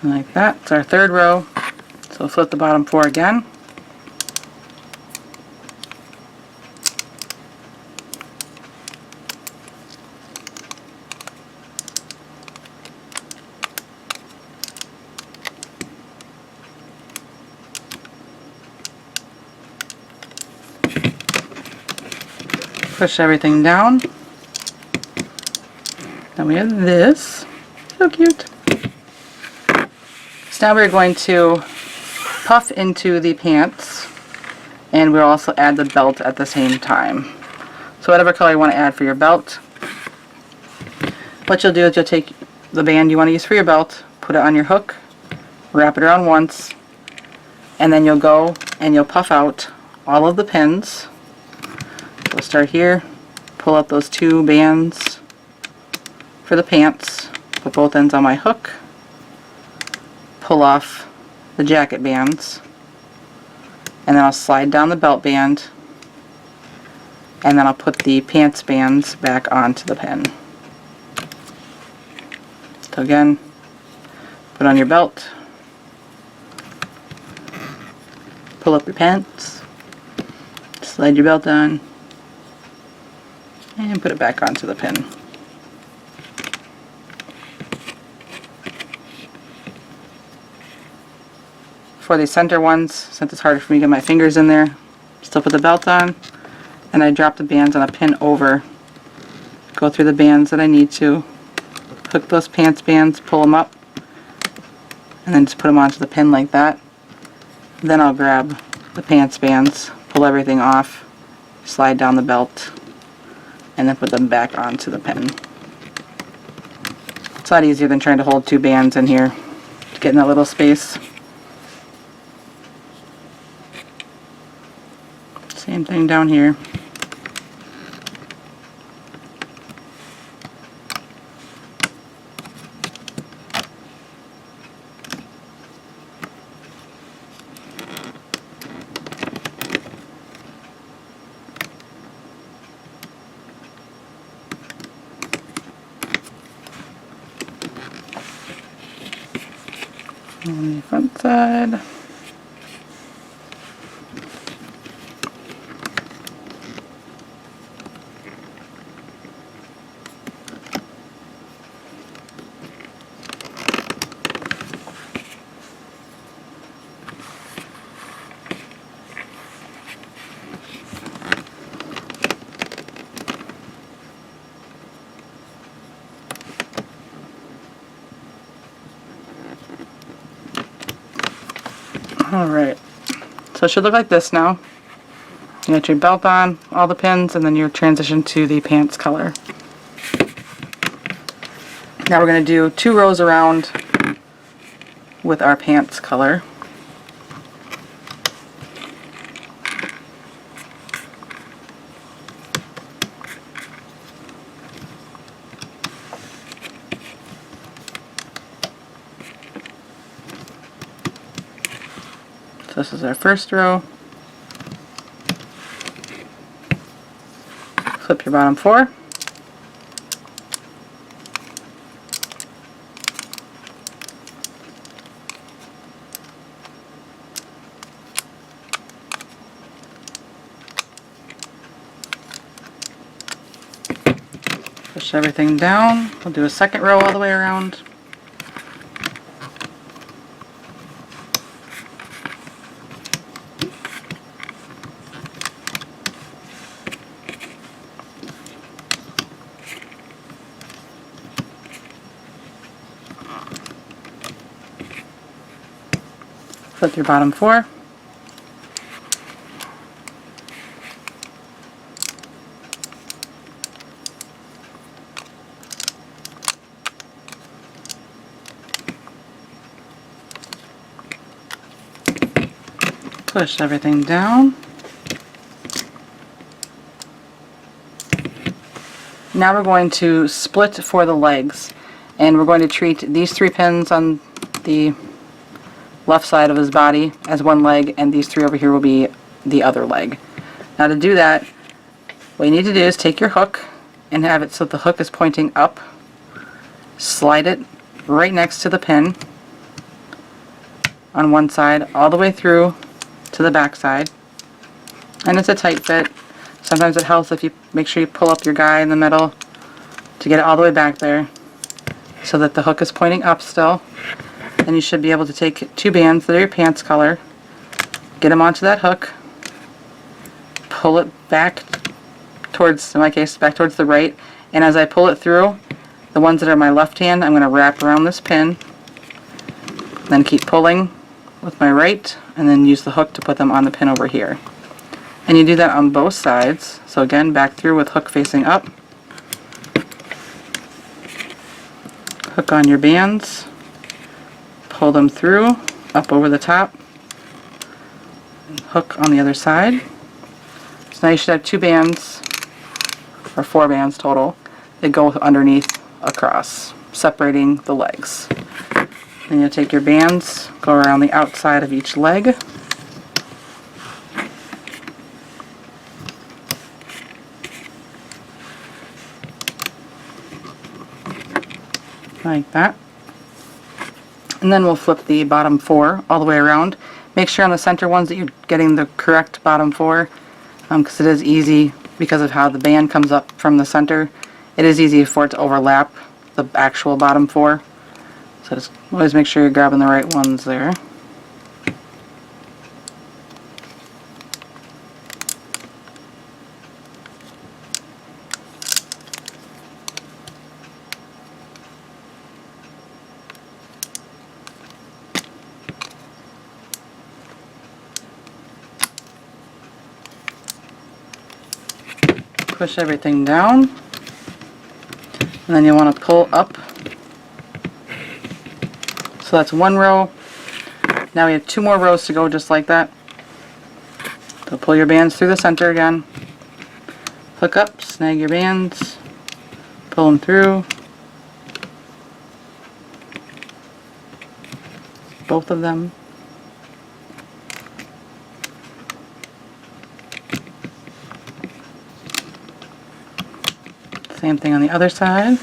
Like that. It's our 3rd row. So flip the bottom 4 again. Push everything down. Then we have this. So cute. So now we're going to puff into the pants, and we'll also add the belt at the same time. So whatever color you want to add for your belt, what you'll do is you'll take the band you want to use for your belt, put it on your hook, wrap it around once, and then you'll go and you'll puff out all of the pins. We'll start here, pull out those 2 bands for the pants, put both ends on my hook, pull off the jacket bands, and then I'll slide down the belt band, and then I'll put the pants bands back onto the pin. So again, put on your belt, pull up your pants, slide your belt on, and put it back onto the pin. For the center ones, since it's harder for me to get my fingers in there, still put the belt on, and I drop the bands on a pin over, go through the bands that I need to, hook those pants bands, pull them up, and then just put them onto the pin like that. Then I'll grab the pants bands, pull everything off, slide down the belt, and then put them back onto the pin. It's a lot easier than trying to hold 2 bands in here to get in that little space. Same thing down here. On the front side. Alright, so it should look like this now. You got your belt on, all the pins, and then your transition to the pants color. Now we're going to do 2 rows around with our pants color. So this is our first row. Flip your bottom 4. Push everything down. We'll do a second row all the way around. Flip your bottom 4. Push everything down. Now we're going to split for the legs, and we're going to treat these 3 pins on the left side of his body as one leg, and these 3 over here will be the other leg. Now to do that, what you need to do is take your hook and have it so the hook is pointing up, slide it right next to the pin on one side all the way through to the back side, and it's a tight fit. Sometimes it helps if you make sure you pull up your guy in the middle to get it all the way back there so that the hook is pointing up still. And you should be able to take 2 bands that are your pants color, get them onto that hook, pull it back towards, in my case, back towards the right. And as I pull it through, the ones that are my left hand, I'm going to wrap around this pin, then keep pulling with my right, and then use the hook to put them on the pin over here. And you do that on both sides. So again, back through with hook facing up. Hook on your bands, pull them through, up over the top, and hook on the other side. So now you should have 2 bands, or 4 bands total, that go underneath across, separating the legs. Then you'll take your bands, go around the outside of each leg, like that. And then we'll flip the bottom 4 all the way around. Make sure on the center ones that you're getting the correct bottom 4, because it is easy, because of how the band comes up from the center, it is easy for it to overlap the actual bottom 4. So just always make sure you're grabbing the right ones there. Push everything down, and then you want to pull up. So that's 1 row. Now we have 2 more rows to go, just like that. So pull your bands through the center again, hook up, snag your bands, pull them through, both of them. Same thing on the other side.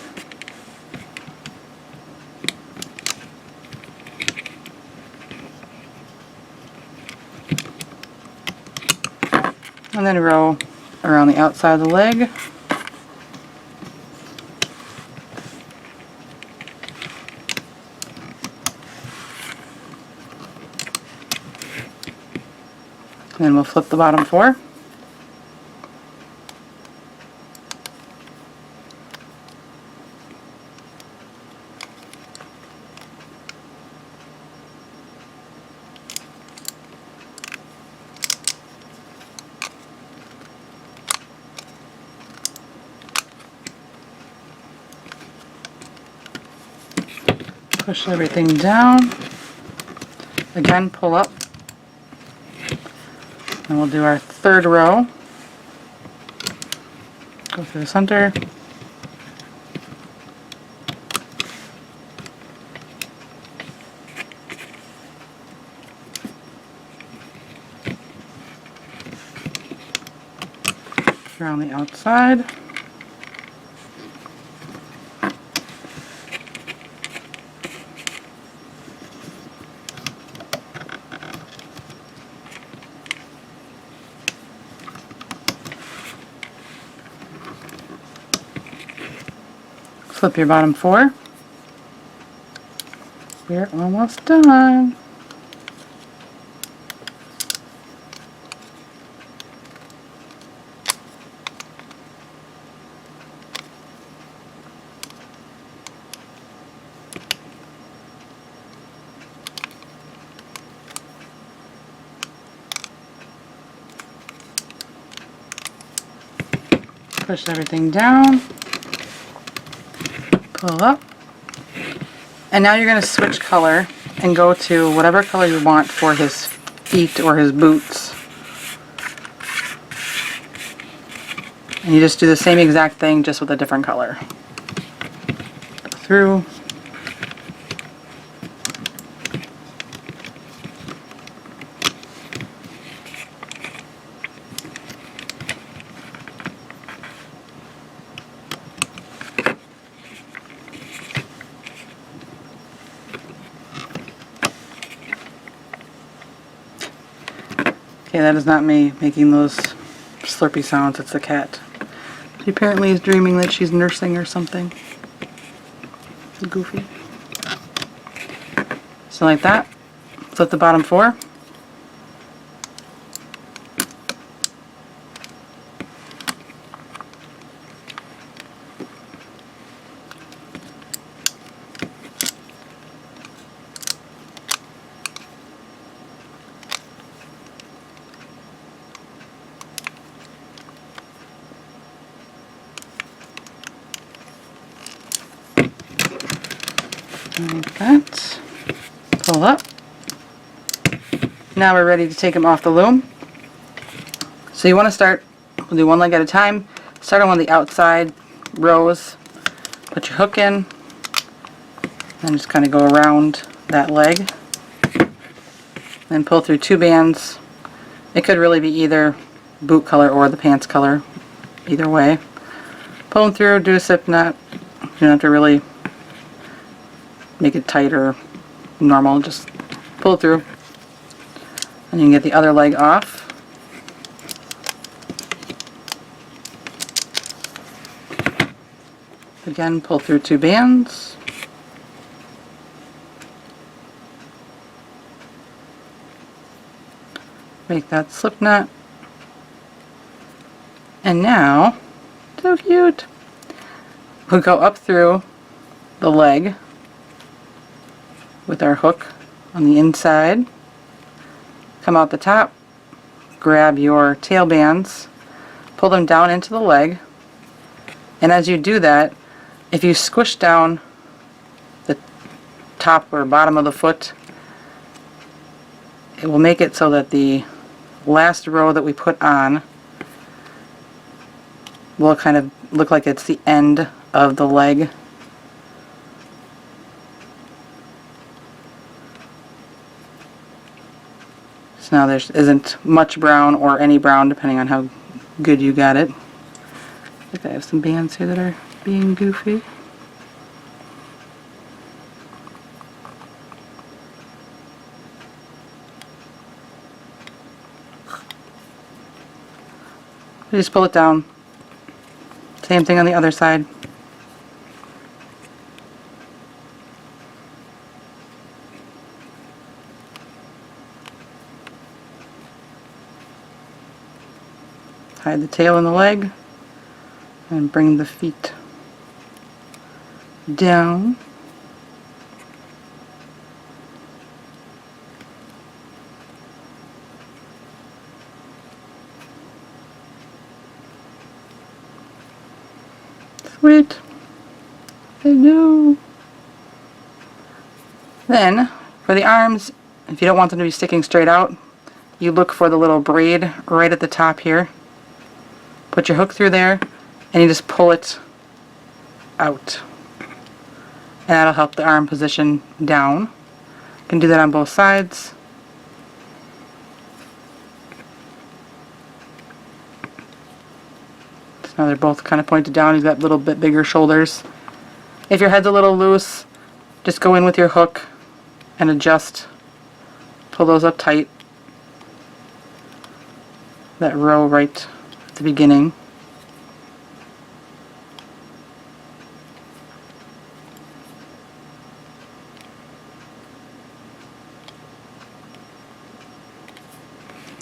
And then row around the outside of the leg. And then we'll flip the bottom 4. Push everything down. Again, pull up. And we'll do our 3rd row. Go through the center. Around the outside. Flip your bottom 4. We're almost done. Push everything down. Pull up, and now you're going to switch color and go to whatever color you want for his feet or his boots. And you just do the same exact thing, just with a different color. Go through. Okay, that is not me making those slurpy sounds, it's the cat. She apparently is dreaming that she's nursing or something. It's goofy. So like that, flip the bottom 4. Like that. Pull up. Now we're ready to take them off the loom. So you want to start, we'll do one leg at a time. Start on one of the outside rows. Put your hook in. And just kind of go around that leg. Then pull through 2 bands. It could really be either boot color or the pants color. Either way. Pull them through, do a slip knot. You don't have to really make it tight or normal, just pull it through. And you can get the other leg off. Again, pull through 2 bands. Make that slip knot. And now, so cute, we'll go up through the leg with our hook on the inside, come out the top, grab your tail bands, pull them down into the leg, and as you do that, if you squish down the top or bottom of the foot, it will make it so that the last row that we put on will kind of look like it's the end of the leg. So now there isn't much brown or any brown depending on how good you got it. I think I have some bands here that are being goofy. You just pull it down. Same thing on the other side. Hide the tail in the leg and bring the feet down. Sweet. I do. Then, for the arms, if you don't want them to be sticking straight out, you look for the little braid right at the top here. Put your hook through there, and you just pull it out. And that'll help the arm position down. You can do that on both sides. Now they're both kind of pointed down. You've got a little bit bigger shoulders. If your head's a little loose, just go in with your hook and adjust. Pull those up tight. That row right at the beginning.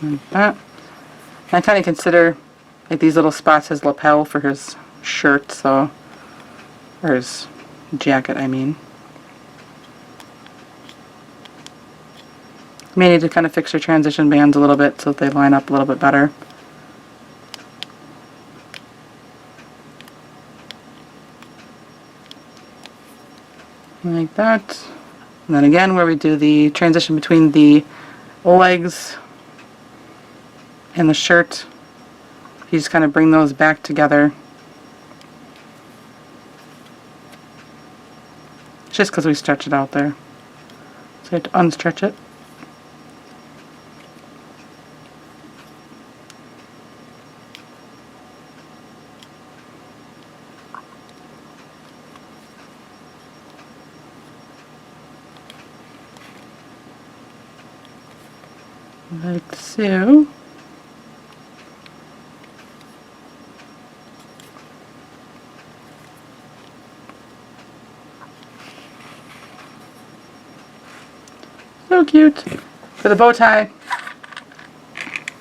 Like that. I kind of consider like these little spots his lapel for his shirt, so, or his jacket, I mean. You may need to kind of fix your transition bands a little bit so that they line up a little bit better. Like that. And then again, where we do the transition between the legs and the shirt, you just kind of bring those back together. Just because we stretch it out there. So you have to unstretch it. Like so. So cute. For the bow tie,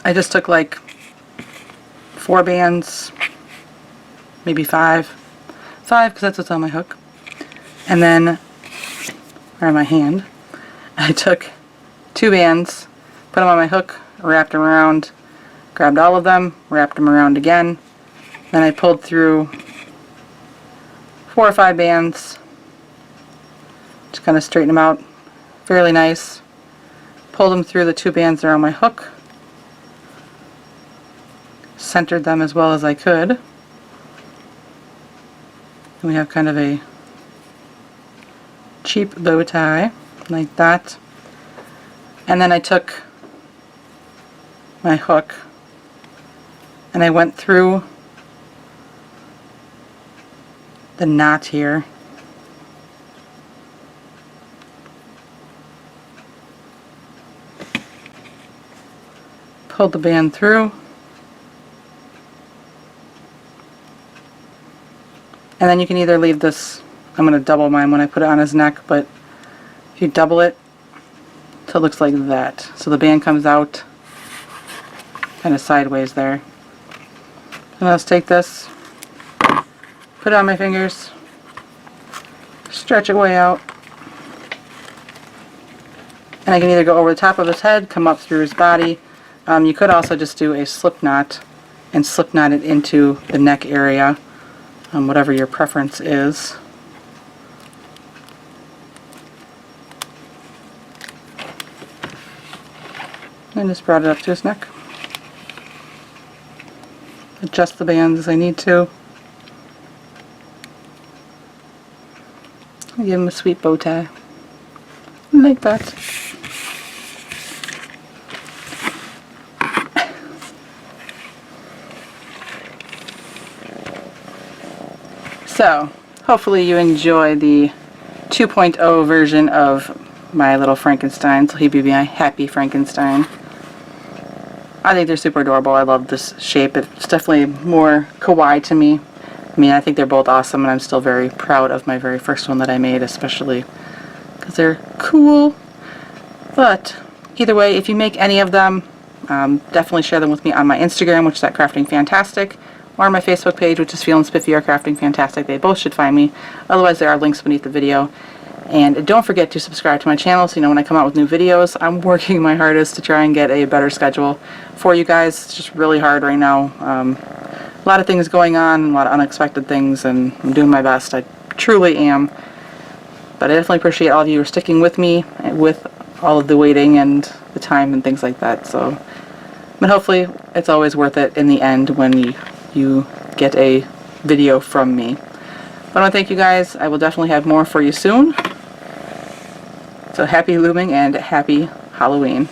I just took like 4 bands, maybe 5. 5 because that's what's on my hook. And then, or on my hand, I took 2 bands, put them on my hook, wrapped them around, grabbed all of them, wrapped them around again. Then I pulled through 4 or 5 bands, Just kind of straighten them out fairly nice. Pulled them through the 2 bands around my hook. Centered them as well as I could. And we have kind of a cheap bow tie like that. And then I took my hook and I went through the knot here. Pulled the band through. And then you can either leave this, I'm going to double mine when I put it on his neck, but if you double it, so it looks like that. So the band comes out kind of sideways there. And let's take this, put it on my fingers, stretch it way out, and I can either go over the top of his head, come up through his body. You could also just do a slip knot and slip knot it into the neck area, whatever your preference is. And just brought it up to his neck. Adjust the bands as I need to. Give him a sweet bow tie. Like that. So, hopefully you enjoy the 2.0 version of my little Frankenstein, so he'd be my happy Frankenstein. I think they're super adorable. I love this shape. It's definitely more kawaii to me. I mean, I think they're both awesome, and I'm still very proud of my very first one that I made, especially because they're cool. But either way, if you make any of them, definitely share them with me on my Instagram, which is at Crafting Fantastic, or on my Facebook page, which is feelinspiffy or Crafting Fantastic. They both should find me. Otherwise, there are links beneath the video. And don't forget to subscribe to my channel so you know when I come out with new videos. I'm working my hardest to try and get a better schedule for you guys. It's just really hard right now. A lot of things going on, a lot of unexpected things, and I'm doing my best. I truly am. But I definitely appreciate all of you who are sticking with me with all of the waiting and the time and things like that. So, but hopefully it's always worth it in the end when you get a video from me. But I want to thank you guys. I will definitely have more for you soon. So happy looming and happy Halloween.